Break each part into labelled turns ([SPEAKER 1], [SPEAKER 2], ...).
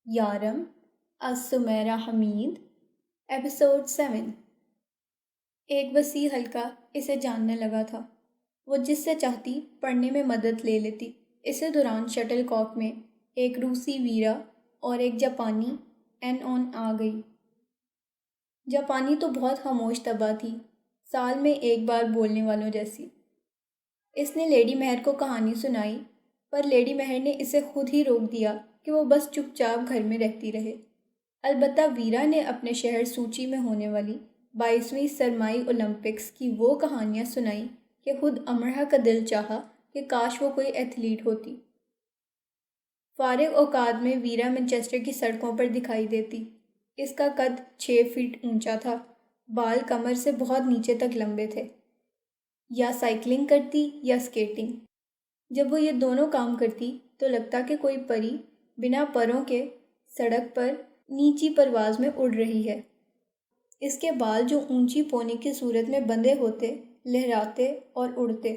[SPEAKER 1] یارم السمیرہ حمید episode 7۔ ایک وسیع حلقہ اسے جاننے لگا تھا۔ وہ جس سے چاہتی پڑھنے میں مدد لے لیتی۔ اسے دوران شٹل کاک میں ایک روسی ویرا اور ایک جاپانی این آ گئی۔ جاپانی تو بہت خاموش طبع تھی، سال میں ایک بار بولنے والوں جیسی۔ اس نے لیڈی مہر کو کہانی سنائی، پر لیڈی مہر نے اسے خود ہی روک دیا کہ وہ بس چپ چاپ گھر میں رہتی رہے۔ البتہ ویرا نے اپنے شہر سوچی میں ہونے والی 22ویں سرمائی اولمپکس کی وہ کہانیاں سنائیں کہ خود امرہ کا دل چاہا کہ کاش وہ کوئی ایتھلیٹ ہوتی۔ فارغ اوقات میں ویرا مانچسٹر کی سڑکوں پر دکھائی دیتی۔ اس کا قد 6 فٹ اونچا تھا، بال کمر سے بہت نیچے تک لمبے تھے۔ یا سائیکلنگ کرتی یا سکیٹنگ۔ جب وہ یہ دونوں کام کرتی تو لگتا کہ کوئی پری بنا پروں کے سڑک پر نیچی پرواز میں اڑ رہی ہے۔ اس کے بال جو اونچی پونی کی صورت میں بندھے ہوتے، لہراتے اور اڑتے۔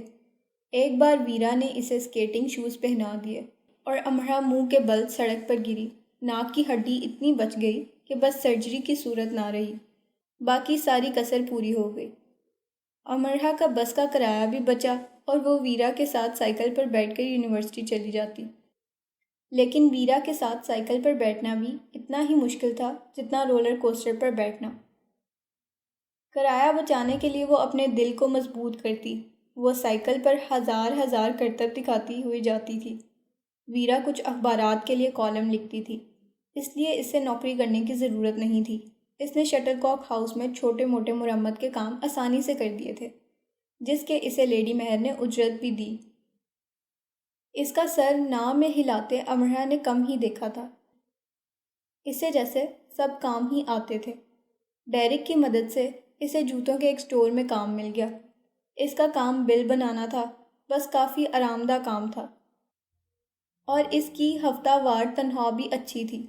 [SPEAKER 1] ایک بار ویرا نے اسے سکیٹنگ شوز پہنا دیے اور امرہ منہ کے بل سڑک پر گری۔ ناک کی ہڈی اتنی بچ گئی کہ بس سرجری کی صورت نہ رہی، باقی ساری کسر پوری ہو گئی۔ امرہ کا بس کا کرایہ بھی بچا اور وہ ویرا کے ساتھ سائیکل پر بیٹھ کر یونیورسٹی چلی جاتی۔ لیکن ویرا کے ساتھ سائیکل پر بیٹھنا بھی اتنا ہی مشکل تھا جتنا رولر کوسٹر پر بیٹھنا۔ کرایہ بچانے کے لیے وہ اپنے دل کو مضبوط کرتی۔ وہ سائیکل پر ہزار کرتب دکھاتی ہوئی جاتی تھی۔ ویرا کچھ اخبارات کے لیے کالم لکھتی تھی، اس لیے اسے نوکری کرنے کی ضرورت نہیں تھی۔ اس نے شٹل کاک ہاؤس میں چھوٹے موٹے مرمت کے کام آسانی سے کر دیے تھے، جس کے اسے لیڈی مہر نے اجرت بھی دی۔ اس کا سر نام میں ہلاتے امرہ نے کم ہی دیکھا تھا۔ اسے جیسے سب کام ہی آتے تھے۔ ڈیرک کی مدد سے اسے جوتوں کے ایک سٹور میں کام مل گیا۔ اس کا کام بل بنانا تھا، بس کافی آرام دہ کام تھا، اور اس کی ہفتہ وار تنخواہ بھی اچھی تھی۔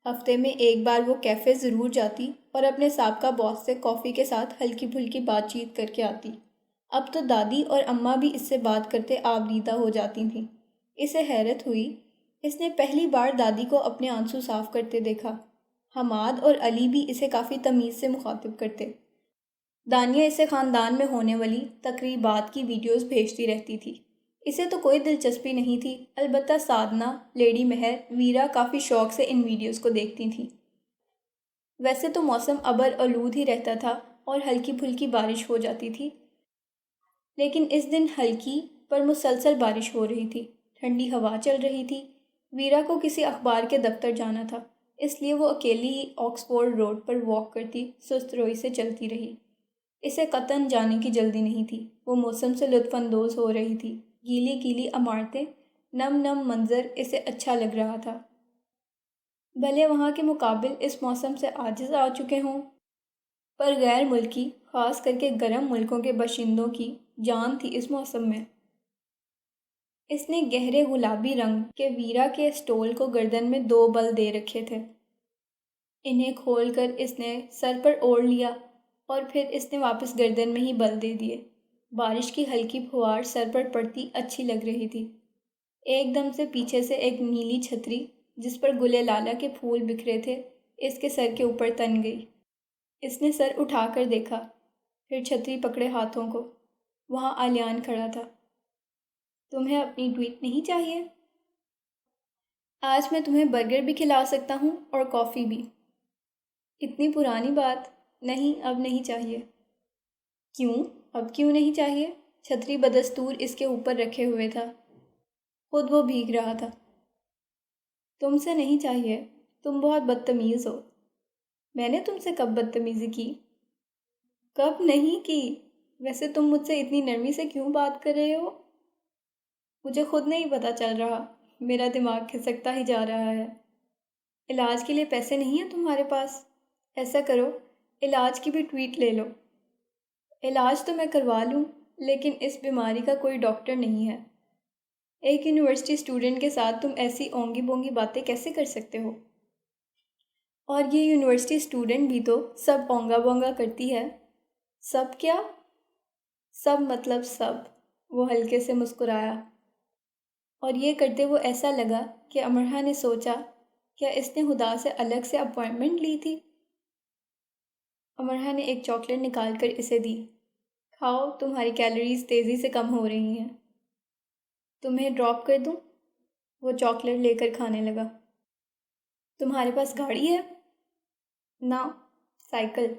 [SPEAKER 1] ہفتے میں ایک بار وہ کیفے ضرور جاتی اور اپنے سابقہ باس سے کافی کے ساتھ ہلکی پھلکی بات چیت کر کے آتی۔ اب تو دادی اور اماں بھی اس سے بات کرتے آبدیدہ ہو جاتی تھیں۔ اسے حیرت ہوئی، اس نے پہلی بار دادی کو اپنے آنسو صاف کرتے دیکھا۔ حماد اور علی بھی اسے کافی تمیز سے مخاطب کرتے۔ دانیہ اسے خاندان میں ہونے والی تقریبات کی ویڈیوز بھیجتی رہتی تھی۔ اسے تو کوئی دلچسپی نہیں تھی، البتہ سادنا، لیڈی مہر، ویرا کافی شوق سے ان ویڈیوز کو دیکھتی تھیں۔ ویسے تو موسم ابر آلود ہی رہتا تھا اور ہلکی پھلکی بارش ہو جاتی تھی، لیکن اس دن ہلکی پر مسلسل بارش ہو رہی تھی۔ ٹھنڈی ہوا چل رہی تھی۔ ویرا کو کسی اخبار کے دفتر جانا تھا، اس لیے وہ اکیلی ہی آکسفورڈ روڈ پر واک کرتی سست روئی سے چلتی رہی۔ اسے قطعاً جانے کی جلدی نہیں تھی۔ وہ موسم سے لطف اندوز ہو رہی تھی۔ گیلی گیلی عمارتیں، نم منظر اسے اچھا لگ رہا تھا۔ بھلے وہاں کے مقابل اس موسم سے عاجز آ چکے ہوں، پر غیر ملکی، خاص کر کے گرم ملکوں کے باشندوں کی جان تھی اس موسم میں۔ اس نے گہرے گلابی رنگ کے ویرا کے سٹول کو گردن میں 2 بل دے رکھے تھے۔ انہیں کھول کر اس نے سر پر اوڑھ لیا اور پھر اس نے واپس گردن میں ہی بل دے دیے۔ بارش کی ہلکی پھوار سر پر پڑتی اچھی لگ رہی تھی۔ ایک دم سے پیچھے سے ایک نیلی چھتری جس پر گلے لالا کے پھول بکھرے تھے اس کے سر کے اوپر تن گئی۔ اس نے سر اٹھا کر دیکھا، پھر چھتری پکڑے ہاتھوں کو۔ وہاں آلیان کھڑا تھا۔ تمہیں اپنی ٹویٹ نہیں چاہیے؟ آج میں تمہیں برگر بھی کھلا سکتا ہوں اور کافی بھی۔ اتنی پرانی بات۔ نہیں، اب نہیں چاہیے۔ کیوں؟ اب کیوں نہیں چاہیے؟ چھتری بدستور اس کے اوپر رکھے ہوئے تھا، خود وہ بھیگ رہا تھا۔ تم سے نہیں چاہیے، تم بہت بدتمیز ہو۔ میں نے تم سے کب بدتمیزی کی؟ کب نہیں کی؟ ویسے تم مجھ سے اتنی نرمی سے کیوں بات کر رہے ہو؟ مجھے خود نہیں پتہ چل رہا، میرا دماغ کھسکتا ہی جا رہا ہے۔ علاج کے لیے پیسے نہیں ہیں تمہارے پاس؟ ایسا کرو، علاج کی بھی ٹویٹ لے لو۔ علاج تو میں کروا لوں، لیکن اس بیماری کا کوئی ڈاکٹر نہیں ہے۔ ایک یونیورسٹی اسٹوڈنٹ کے ساتھ تم ایسی اونگی بونگی باتیں کیسے کر سکتے ہو؟ اور یہ یونیورسٹی اسٹوڈنٹ بھی تو سب اونگا بونگا کرتی ہے۔ سب کیا؟ سب مطلب سب۔ وہ ہلکے سے مسکرایا، اور یہ کرتے وہ ایسا لگا کہ امرہ نے سوچا کیا اس نے خدا سے الگ سے اپوائنٹمنٹ لی تھی؟ امرہ نے ایک چاکلیٹ نکال کر اسے دی۔ کھاؤ، تمہاری کیلوریز تیزی سے کم ہو رہی ہیں۔ تمہیں ڈراپ کر دوں؟ وہ چاکلیٹ لے کر کھانے لگا۔ تمہارے پاس گاڑی ہے؟ نہ، سائیکل۔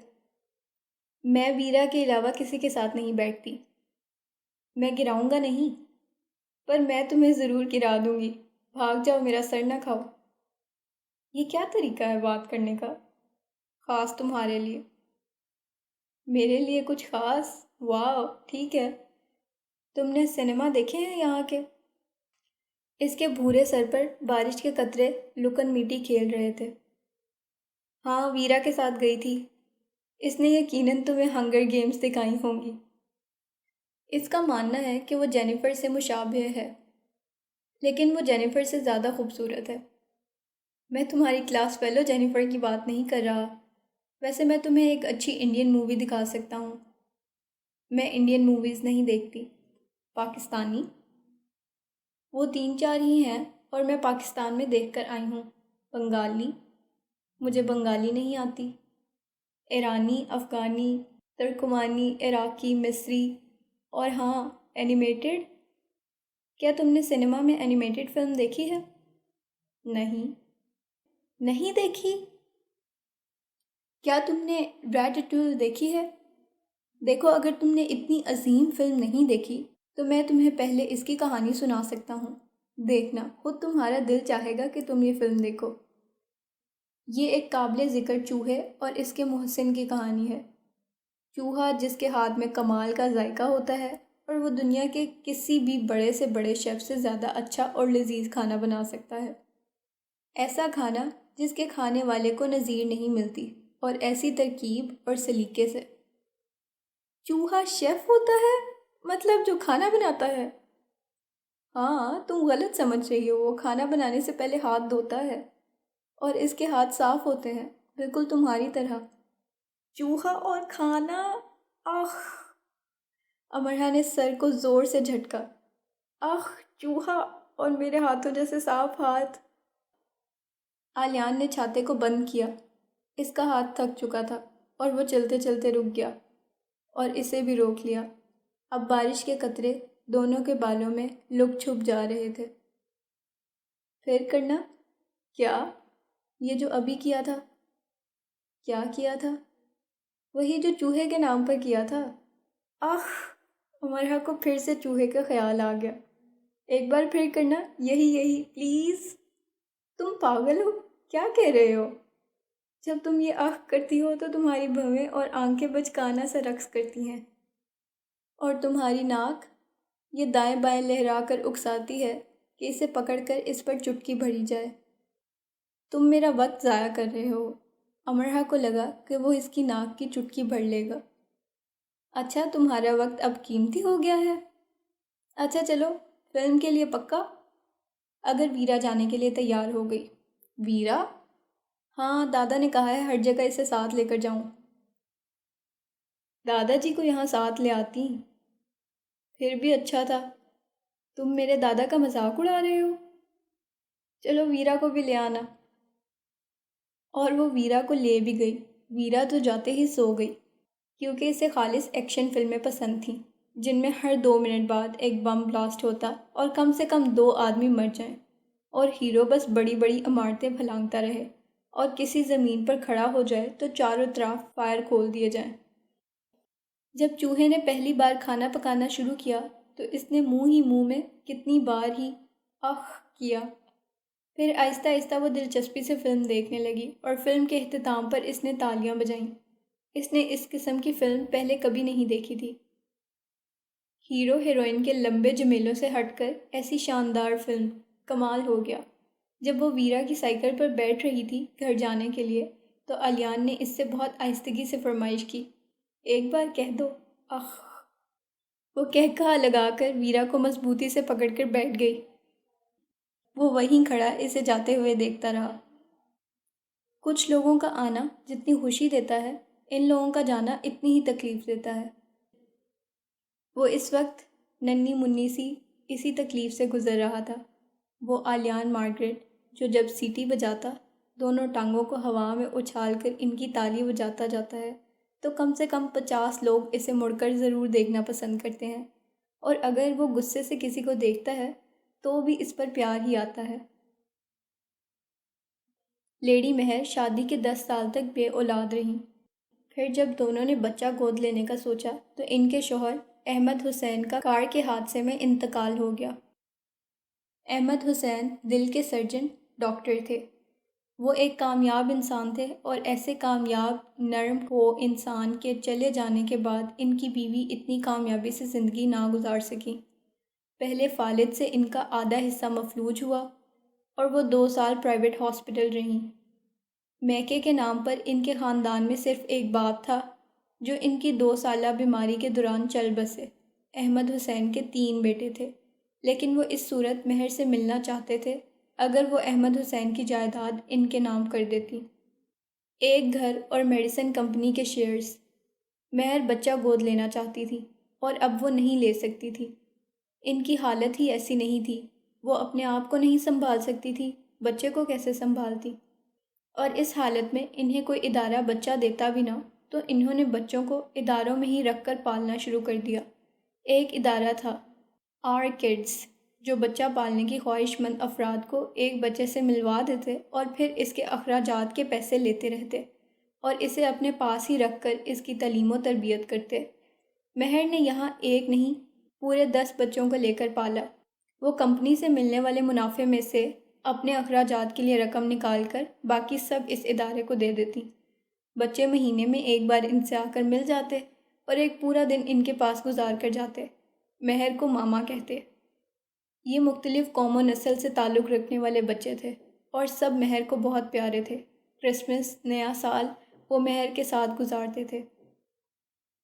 [SPEAKER 1] میں ویرا کے علاوہ کسی کے ساتھ نہیں بیٹھتی۔ میں گراؤں گا نہیں، پر میں تمہیں ضرور گرا دوں گی۔ بھاگ جاؤ، میرا سر نہ کھاؤ۔ یہ کیا طریقہ ہے بات کرنے کا؟ خاص تمہارے لیے۔ میرے لیے کچھ خاص؟ واو، ٹھیک ہے۔ تم نے سنیما دیکھے ہیں یہاں کے؟ اس کے بھورے سر پر بارش کے قطرے لکن میٹی کھیل رہے تھے۔ ہاں، ویرا کے ساتھ گئی تھی۔ اس نے یقیناً تمہیں ہنگر گیمز دکھائی ہوں گی۔ اس کا ماننا ہے کہ وہ جینیفر سے مشابہ ہے، لیکن وہ جینیفر سے زیادہ خوبصورت ہے۔ میں تمہاری کلاس فیلو جینیفر کی بات نہیں کر رہا۔ ویسے میں تمہیں ایک اچھی انڈین مووی دکھا سکتا ہوں۔ میں انڈین موویز نہیں دیکھتی۔ پاکستانی؟ وہ 3-4 ہی ہیں اور میں پاکستان میں دیکھ کر آئی ہوں۔ بنگالی؟ مجھے بنگالی نہیں آتی۔ ایرانی، افغانی، ترکمانی، عراقی، مصری، اور ہاں، اینیمیٹڈ۔ کیا تم نے سنیما میں اینیمیٹڈ فلم دیکھی ہے؟ نہیں۔ نہیں دیکھی؟ کیا تم نے ریٹیٹویل دیکھی ہے؟ دیکھو، اگر تم نے اتنی عظیم فلم نہیں دیکھی تو میں تمہیں پہلے اس کی کہانی سنا سکتا ہوں۔ دیکھنا، خود تمہارا دل چاہے گا کہ تم یہ فلم دیکھو۔ یہ ایک قابل ذکر چوہے اور اس کے محسن کی کہانی ہے۔ چوہا جس کے ہاتھ میں کمال کا ذائقہ ہوتا ہے اور وہ دنیا کے کسی بھی بڑے سے بڑے شیف سے زیادہ اچھا اور لذیذ کھانا بنا سکتا ہے۔ ایسا کھانا جس کے کھانے والے کو نظیر نہیں ملتی، اور ایسی ترکیب اور سلیقے سے۔ چوہا شیف ہوتا ہے؟ مطلب جو کھانا بناتا ہے؟ ہاں، تم غلط سمجھ رہی ہو۔ وہ کھانا بنانے سے پہلے ہاتھ دھوتا ہے، اور اس کے ہاتھ صاف ہوتے ہیں، بالکل تمہاری طرح۔ چوہا اور کھانا؟ آخ! امرہ نے سر کو زور سے جھٹکا۔ آخ، چوہا اور میرے ہاتھوں جیسے صاف ہاتھ۔ آلیان نے چھاتے کو بند کیا۔ اس کا ہاتھ تھک چکا تھا اور وہ چلتے چلتے رک گیا، اور اسے بھی روک لیا۔ اب بارش کے قطرے دونوں کے بالوں میں لک چھپ جا رہے تھے۔ پھر کرنا؟ کیا؟ یہ جو ابھی کیا تھا۔ کیا کیا تھا؟ وہی جو چوہے کے نام پر کیا تھا۔ آخ! امرہ کو پھر سے چوہے کا خیال آ گیا۔ ایک بار پھر کرنا، یہی پلیز۔ تم پاگل ہو؟ کیا کہہ رہے ہو؟ جب تم یہ آہ کرتی ہو تو تمہاری بھویں اور آنکھیں بچکانہ سا رقص کرتی ہیں، اور تمہاری ناک یہ دائیں بائیں لہرا کر اکساتی ہے کہ اسے پکڑ کر اس پر چٹکی بھری جائے۔ تم میرا وقت ضائع کر رہے ہو۔ امرہ کو لگا کہ وہ اس کی ناک کی چٹکی بھر لے گا۔ اچھا، تمہارا وقت اب قیمتی ہو گیا ہے۔ اچھا چلو، فلم کے لیے پکا؟ اگر ویرا جانے کے لیے تیار ہو گئی۔ ویرا؟ ہاں، دادا نے کہا ہے ہر جگہ اسے ساتھ لے کر جاؤں۔ دادا جی کو یہاں ساتھ لے آتی۔ پھر بھی اچھا تھا۔ تم میرے دادا کا مذاق اڑا رہے ہو۔ چلو، ویرا کو بھی لے آنا۔ اور وہ ویرا کو لے بھی گئی۔ ویرا تو جاتے ہی سو گئی، کیونکہ اسے خالص ایکشن فلمیں پسند تھیں، جن میں ہر 2 منٹ بعد ایک بم بلاسٹ ہوتا اور کم سے کم 2 آدمی مر جائیں، اور ہیرو بس بڑی بڑی عمارتیں پھلانگتا رہے، اور کسی زمین پر کھڑا ہو جائے تو چاروں طرف فائر کھول دیے جائیں۔ جب چوہے نے پہلی بار کھانا پکانا شروع کیا تو اس نے منہ میں کتنی بار ہی آہ کیا۔ پھر آہستہ آہستہ وہ دلچسپی سے فلم دیکھنے لگی، اور فلم کے اختتام پر اس نے تالیاں بجائیں۔ اس نے اس قسم کی فلم پہلے کبھی نہیں دیکھی تھی۔ ہیرو ہیروئن کے لمبے جمیلوں سے ہٹ کر ایسی شاندار فلم، کمال ہو گیا۔ جب وہ ویرا کی سائیکل پر بیٹھ رہی تھی گھر جانے کے لیے تو الیان نے اس سے بہت آہستگی سے فرمائش کی، ایک بار کہہ دو، آہ۔ وہ کہا لگا کر ویرا کو مضبوطی سے پکڑ کر بیٹھ گئی۔ وہ وہیں کھڑا اسے جاتے ہوئے دیکھتا رہا۔ کچھ لوگوں کا آنا جتنی خوشی دیتا ہے، ان لوگوں کا جانا اتنی ہی تکلیف دیتا ہے۔ وہ اس وقت ننھی منی سی اسی تکلیف سے گزر رہا تھا۔ وہ آلیان مارگریٹ جو جب سیٹی بجاتا دونوں ٹانگوں کو ہوا میں اچھال کر ان کی تالی بجاتا جاتا ہے تو کم سے کم 50 لوگ اسے مڑ کر ضرور دیکھنا پسند کرتے ہیں، اور اگر وہ غصے سے کسی کو دیکھتا ہے تو بھی اس پر پیار ہی آتا ہے۔ لیڈی مہر شادی کے 10 سال تک بے اولاد رہیں۔ پھر جب دونوں نے بچہ گود لینے کا سوچا تو ان کے شوہر احمد حسین کا کار کے حادثے میں انتقال ہو گیا۔ احمد حسین دل کے سرجن ڈاکٹر تھے۔ وہ ایک کامیاب انسان تھے، اور ایسے کامیاب نرم ہو انسان کے چلے جانے کے بعد ان کی بیوی اتنی کامیابی سے زندگی نہ گزار سکی۔ پہلے فالج سے ان کا آدھا حصہ مفلوج ہوا اور وہ 2 سال پرائیویٹ ہاسپٹل رہیں۔ میکے کے نام پر ان کے خاندان میں صرف ایک باپ تھا جو ان کی 2 سالہ بیماری کے دوران چل بسے۔ احمد حسین کے 3 بیٹے تھے، لیکن وہ اس صورت مہر سے ملنا چاہتے تھے اگر وہ احمد حسین کی جائیداد ان کے نام کر دیتی، ایک گھر اور میڈیسن کمپنی کے شیئرز۔ مہر بچہ گود لینا چاہتی تھی اور اب وہ نہیں لے سکتی تھی۔ ان کی حالت ہی ایسی نہیں تھی، وہ اپنے آپ کو نہیں سنبھال سکتی تھی، بچے کو کیسے سنبھالتی؟ اور اس حالت میں انہیں کوئی ادارہ بچہ دیتا بھی نہ تو انہوں نے بچوں کو اداروں میں ہی رکھ کر پالنا شروع کر دیا۔ ایک ادارہ تھا آر کڈز جو بچہ پالنے کی خواہش مند افراد کو ایک بچے سے ملوا دیتے اور پھر اس کے اخراجات کے پیسے لیتے رہتے اور اسے اپنے پاس ہی رکھ کر اس کی تعلیم و تربیت کرتے۔ مہر نے یہاں ایک نہیں پورے 10 بچوں کو لے کر پالا۔ وہ کمپنی سے ملنے والے منافع میں سے اپنے اخراجات کے لیے رقم نکال کر باقی سب اس ادارے کو دے دیتی۔ بچے مہینے میں ایک بار ان سے آ کر مل جاتے اور ایک پورا دن ان کے پاس گزار کر جاتے۔ مہر کو ماما کہتے۔ یہ مختلف قوم و نسل سے تعلق رکھنے والے بچے تھے اور سب مہر کو بہت پیارے تھے۔ کرسمس، نیا سال وہ مہر کے ساتھ گزارتے تھے۔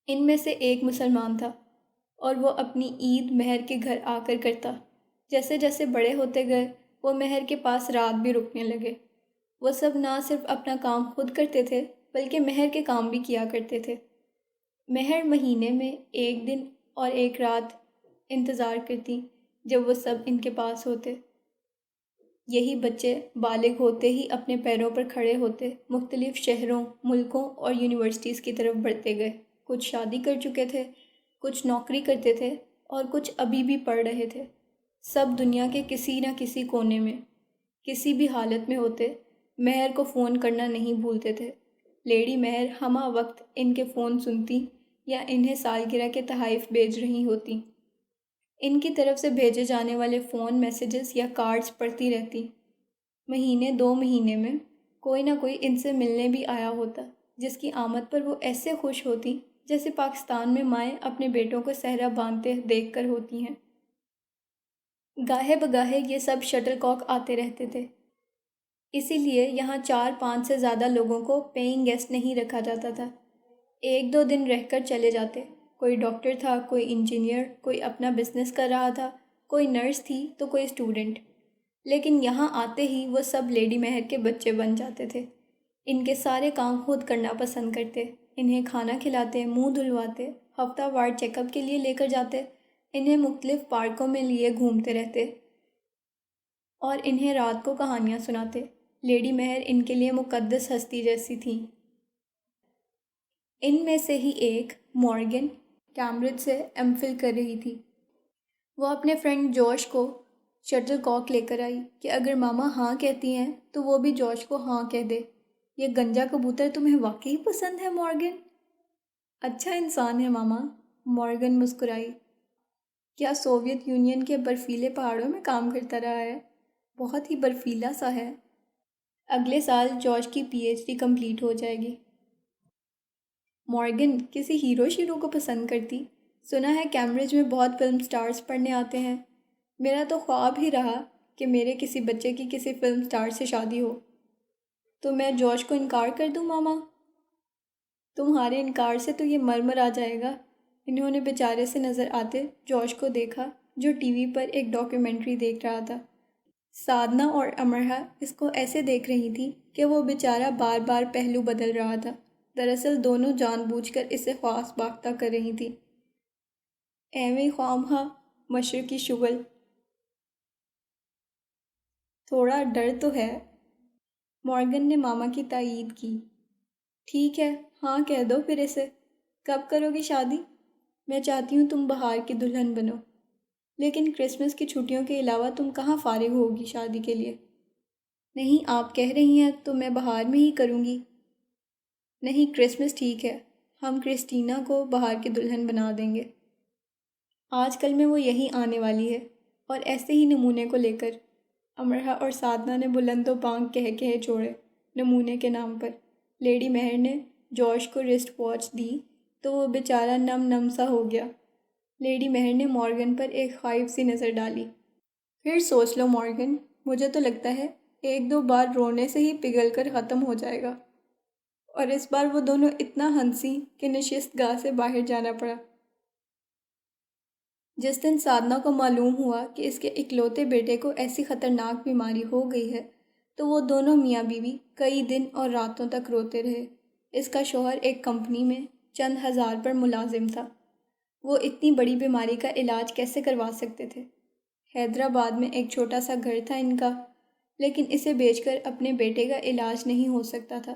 [SPEAKER 1] ان میں سے ایک مسلمان تھا اور وہ اپنی عید مہر کے گھر آ کر کرتا۔ جیسے جیسے بڑے ہوتے گئے وہ مہر کے پاس رات بھی رکنے لگے۔ وہ سب نہ صرف اپنا کام خود کرتے تھے بلکہ مہر کے کام بھی کیا کرتے تھے۔ مہر مہینے میں ایک دن اور ایک رات انتظار کرتی جب وہ سب ان کے پاس ہوتے۔ یہی بچے بالغ ہوتے ہی اپنے پیروں پر کھڑے ہوتے مختلف شہروں، ملکوں اور یونیورسٹیز کی طرف بڑھتے گئے۔ کچھ شادی کر چکے تھے، کچھ نوکری کرتے تھے اور کچھ ابھی بھی پڑھ رہے تھے۔ سب دنیا کے کسی نہ کسی کونے میں کسی بھی حالت میں ہوتے، مہر کو فون کرنا نہیں بھولتے تھے۔ لیڈی مہر ہمہ وقت ان کے فون سنتی یا انہیں سالگرہ کے تحائف بھیج رہی ہوتی۔ ان کی طرف سے بھیجے جانے والے فون میسیجز یا کارڈز پڑھتی رہتی۔ مہینے 2 مہینے میں کوئی نہ کوئی ان سے ملنے بھی آیا ہوتا، جس کی آمد پر وہ ایسے خوش ہوتی جیسے پاکستان میں مائیں اپنے بیٹوں کو صحرا باندھتے دیکھ کر ہوتی ہیں۔ گاہے بگاہے یہ سب شٹل کاک آتے رہتے تھے، اسی لیے یہاں 4-5 سے زیادہ لوگوں کو پیئنگ گیسٹ نہیں رکھا جاتا تھا۔ 1-2 دن رہ کر چلے جاتے۔ کوئی ڈاکٹر تھا، کوئی انجینئر، کوئی اپنا بزنس کر رہا تھا، کوئی نرس تھی تو کوئی اسٹوڈنٹ، لیکن یہاں آتے ہی وہ سب لیڈی مہر کے بچے بن جاتے تھے۔ ان کے سارے کام خود کرنا پسند کرتے، انہیں کھانا کھلاتے، منہ دھلواتے، ہفتہ وار چیک اپ کے لیے لے کر جاتے، انہیں مختلف پارکوں میں لیے گھومتے رہتے اور انہیں رات کو کہانیاں سناتے۔ لیڈی مہر ان کے لیے مقدس ہستی جیسی تھیں۔ ان میں سے ہی ایک مورگن کیمبرج سے ایم فل کر رہی تھی۔ وہ اپنے فرینڈ جوش کو شٹل کاک لے کر آئی کہ اگر ماما ہاں کہتی ہیں تو وہ بھی جوش کو ہاں کہہ دے۔ یہ گنجا کبوتر تمہیں واقعی پسند ہے مورگن؟ اچھا انسان ہے ماما، مورگن مسکرائی۔ کیا سوویت یونین کے برفیلے پہاڑوں میں کام کرتا رہا ہے؟ بہت ہی برفیلا سا ہے۔ اگلے سال جوش کی پی ایچ ڈی کمپلیٹ ہو جائے گی۔ مورگن کسی ہیرو شیرو کو پسند کرتی؟ سنا ہے کیمبرج میں بہت فلم سٹارز پڑھنے آتے ہیں۔ میرا تو خواب ہی رہا کہ میرے کسی بچے کی کسی فلم سٹار سے شادی ہو۔ تو میں جوش کو انکار کر دوں ماما؟ تمہارے انکار سے تو یہ مر آ جائے گا۔ انہوں نے بیچارے سے نظر آتے جوش کو دیکھا جو ٹی وی پر ایک ڈاکیومنٹری دیکھ رہا تھا۔ سادنا اور امرہا اس کو ایسے دیکھ رہی تھی کہ وہ بیچارہ بار بار پہلو بدل رہا تھا۔ دراصل دونوں جان بوجھ کر اسے خواص باختہ کر رہی تھی۔ ایویں خواہمخواہ مشرقی شغل، تھوڑا ڈر تو ہے۔ مورگن نے ماما کی تائید کی۔ ٹھیک ہے، ہاں کہہ دو پھر اسے۔ کب کرو گی شادی؟ میں چاہتی ہوں تم بہار کی دلہن بنو، لیکن کرسمس کی چھٹیوں کے علاوہ تم کہاں فارغ ہوگی شادی کے لیے؟ نہیں، آپ کہہ رہی ہیں تو میں بہار میں ہی کروں گی۔ نہیں، کرسمس ٹھیک ہے، ہم کرسٹینا کو بہار کی دلہن بنا دیں گے۔ آج کل میں وہ یہی آنے والی ہے، اور ایسے ہی نمونے کو لے کر۔ امرہ اور سادنا نے بلند و بانگ کہے چھوڑے نمونے کے نام پر۔ لیڈی مہر نے جوش کو رسٹ واچ دی تو وہ بیچارہ نم نم سا ہو گیا۔ لیڈی مہر نے مورگن پر ایک خائف سی نظر ڈالی۔ پھر سوچ لو مورگن، مجھے تو لگتا ہے 1-2 بار رونے سے ہی پگھل کر ختم ہو جائے گا۔ اور اس بار وہ دونوں اتنا ہنسی کہ نشست گاہ سے باہر جانا پڑا۔ جس دن سادنا کو معلوم ہوا کہ اس کے اکلوتے بیٹے کو ایسی خطرناک بیماری ہو گئی ہے تو وہ دونوں میاں بیوی کئی دن اور راتوں تک روتے رہے۔ اس کا شوہر ایک کمپنی میں چند ہزار پر ملازم تھا۔ وہ اتنی بڑی بیماری کا علاج کیسے کروا سکتے تھے؟ حیدرآباد میں ایک چھوٹا سا گھر تھا ان کا، لیکن اسے بیچ کر اپنے بیٹے کا علاج نہیں ہو سکتا تھا۔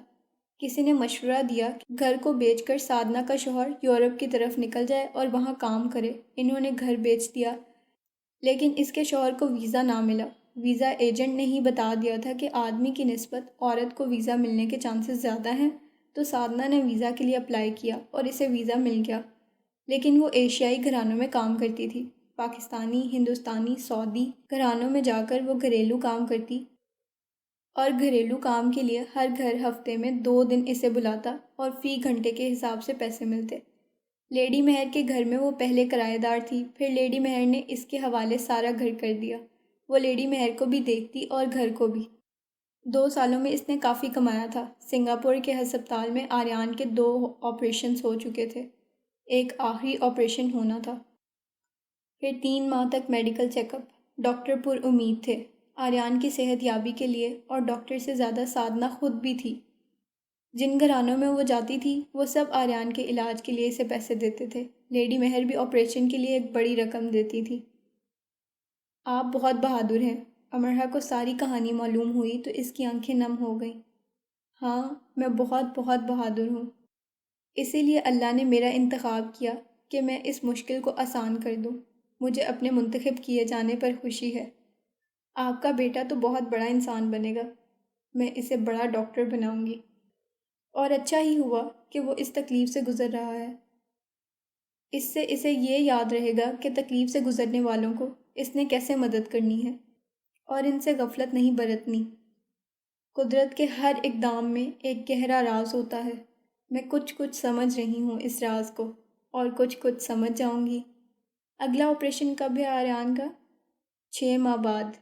[SPEAKER 1] کسی نے مشورہ دیا کہ گھر کو بیچ کر سادنا کا شوہر یورپ کی طرف نکل جائے اور وہاں کام کرے۔ انہوں نے گھر بیچ دیا، لیکن اس کے شوہر کو ویزا نہ ملا۔ ویزا ایجنٹ نے ہی بتا دیا تھا کہ آدمی کی نسبت عورت کو ویزا ملنے کے چانسز زیادہ ہیں، تو سادنا نے ویزا کے لیے اپلائی کیا اور اسے ویزا مل گیا۔ لیکن وہ ایشیائی گھرانوں میں کام کرتی تھی، پاکستانی، ہندوستانی، سعودی گھرانوں میں جا کر وہ گھریلو کام کرتی، اور گھریلو کام کے لیے ہر گھر ہفتے میں 2 دن اسے بلاتا اور فی گھنٹے کے حساب سے پیسے ملتے۔ لیڈی مہر کے گھر میں وہ پہلے کرایہ دار تھی، پھر لیڈی مہر نے اس کے حوالے سارا گھر کر دیا۔ وہ لیڈی مہر کو بھی دیکھتی اور گھر کو بھی۔ 2 سالوں میں اس نے کافی کمایا تھا۔ سنگاپور کے ہسپتال میں آریان کے 2 آپریشنز ہو چکے تھے، ایک آخری آپریشن ہونا تھا۔ پھر 3 ماہ تک میڈیکل چیک اپ۔ ڈاکٹر پر امید تھے آریان کی صحت یابی کے لیے، اور ڈاکٹر سے زیادہ سادنا خود بھی تھی۔ جن گھرانوں میں وہ جاتی تھی وہ سب آریان کے علاج کے لیے اسے پیسے دیتے تھے۔ لیڈی مہر بھی آپریشن کے لیے ایک بڑی رقم دیتی تھی۔ آپ بہت بہادر ہیں۔ امرہ کو ساری کہانی معلوم ہوئی تو اس کی آنکھیں نم ہو گئیں۔ ہاں، میں بہت بہت بہادر ہوں، اسی لیے اللہ نے میرا انتخاب کیا کہ میں اس مشکل کو آسان کر دوں۔ مجھے اپنے منتخب کیے جانے پر خوشی ہے۔ آپ کا بیٹا تو بہت بڑا انسان بنے گا، میں اسے بڑا ڈاکٹر بناؤں گی، اور اچھا ہی ہوا کہ وہ اس تکلیف سے گزر رہا ہے۔ اس سے اسے یہ یاد رہے گا کہ تکلیف سے گزرنے والوں کو اس نے کیسے مدد کرنی ہے، اور ان سے غفلت نہیں برتنی۔ قدرت کے ہر اقدام میں ایک گہرا راز ہوتا ہے۔ میں کچھ سمجھ رہی ہوں اس راز کو، اور کچھ سمجھ جاؤں گی۔ اگلا آپریشن کب ہے آریان کا؟ 6 ماہ بعد۔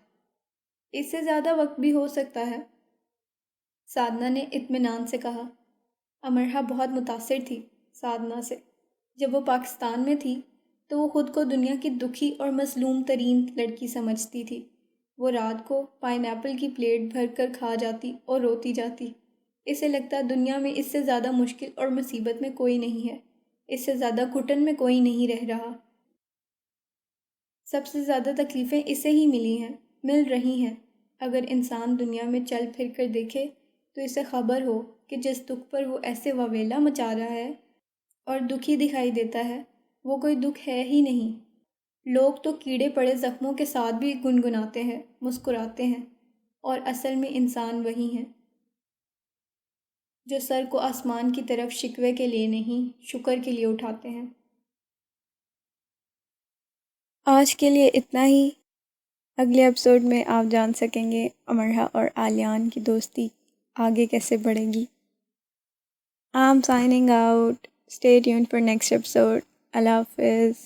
[SPEAKER 1] اس سے زیادہ وقت بھی ہو سکتا ہے، سادنا نے اطمینان سے کہا۔ امرہ بہت متاثر تھی سادنا سے۔ جب وہ پاکستان میں تھی تو وہ خود کو دنیا کی دکھی اور مظلوم ترین لڑکی سمجھتی تھی۔ وہ رات کو پائن ایپل کی پلیٹ بھر کر کھا جاتی اور روتی جاتی۔ اسے لگتا دنیا میں اس سے زیادہ مشکل اور مصیبت میں کوئی نہیں ہے، اس سے زیادہ گھٹن میں کوئی نہیں رہ رہا۔ سب سے زیادہ تکلیفیں اسے ہی مل رہی ہیں۔ اگر انسان دنیا میں چل پھر کر دیکھے تو اسے خبر ہو کہ جس دکھ پر وہ ایسے واویلا مچا رہا ہے اور دکھی دکھائی دیتا ہے، وہ کوئی دکھ ہے ہی نہیں۔ لوگ تو کیڑے پڑے زخموں کے ساتھ بھی گنگناتے ہیں، مسکراتے ہیں، اور اصل میں انسان وہی ہیں جو سر کو آسمان کی طرف شکوے کے لیے نہیں، شکر کے لیے اٹھاتے ہیں۔ آج کے لیے اتنا ہی۔ اگلے ایپیسوڈ میں آپ جان سکیں گے امرہ اور آلیان کی دوستی آگے کیسے بڑھے گی۔ I'm signing out. Stay tuned for next episode. اللہ حافظ.